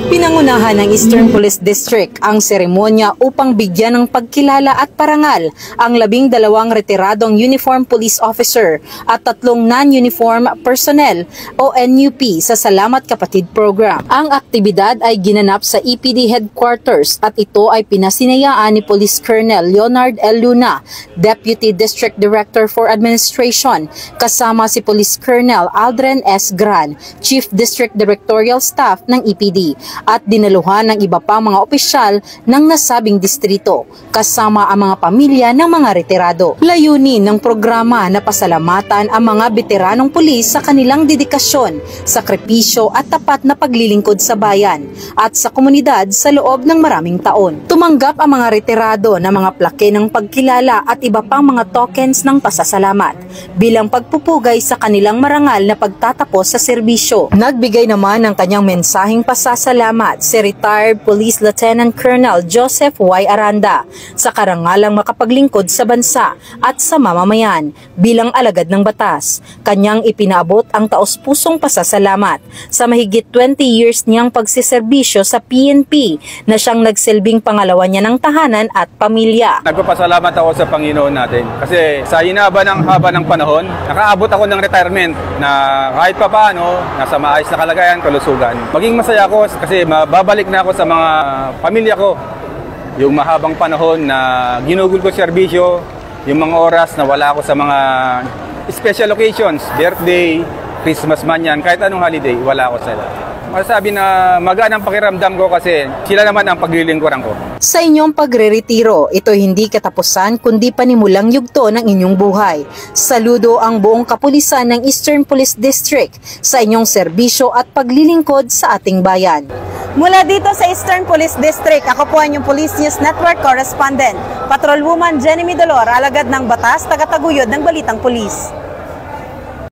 Pinangunahan ng Eastern Police District ang seremonya upang bigyan ng pagkilala at parangal ang 12 retiradong uniform police officer at 3 non-uniform personnel o NUP sa Salamat Kapatid Program. Ang aktibidad ay ginanap sa EPD Headquarters at ito ay pinasinayaan ni Police Colonel Leonard L. Luna, Deputy District Director for Administration, kasama si Police Colonel Aldren S. Gran, Chief District Directorial Staff ng EPD, at dinaluhan ng iba pang mga opisyal ng nasabing distrito, kasama ang mga pamilya ng mga retirado. Layunin ng programa na pasalamatan ang mga veteranong pulis sa kanilang dedikasyon, sakripisyo at tapat na paglilingkod sa bayan at sa komunidad sa loob ng maraming taon. Tumanggap ang mga retirado ng mga plake ng pagkilala at iba pang mga tokens ng pasasalamat bilang pagpupugay sa kanilang marangal na pagtatapos sa serbisyo. Nagbigay naman ng kanyang mensaheng pasasalamat si retired Police Lieutenant Colonel Joseph Y. Aranda sa karangalang makapaglingkod sa bansa at sa mamamayan bilang alagad ng batas. Kanyang ipinaabot ang taos-pusong pasasalamat sa mahigit 20 years niyang pagsiserbisyo sa PNP na siyang nagsilbing pangalawa niya ng tahanan at pamilya. Nagpapasalamat ako sa Panginoon natin kasi sa haba ng panahon, nakaabot ako ng retirement na kahit pa paano, nasa maayos na kalagayan, kalusugan. Maging masaya ako kasi mababalik na ako sa mga pamilya ko. Yung mahabang panahon na ginugol ko serbisyo, yung mga oras na wala ako sa mga special occasions, birthday, Christmas man yan, kahit anong holiday, wala ako sila. Masasabi na magaan ang pakiramdam ko kasi sila naman ang paglilingkuran ko. Sa inyong pagre-retiro, ito hindi katapusan kundi panimulang yugto ng inyong buhay. Saludo ang buong kapulisan ng Eastern Police District sa inyong serbisyo at paglilingkod sa ating bayan. Mula dito sa Eastern Police District, ako po ang inyong Police News Network Correspondent, Patrolwoman Jenny Midolor, alagad ng batas, tagataguyod ng Balitang Pulis.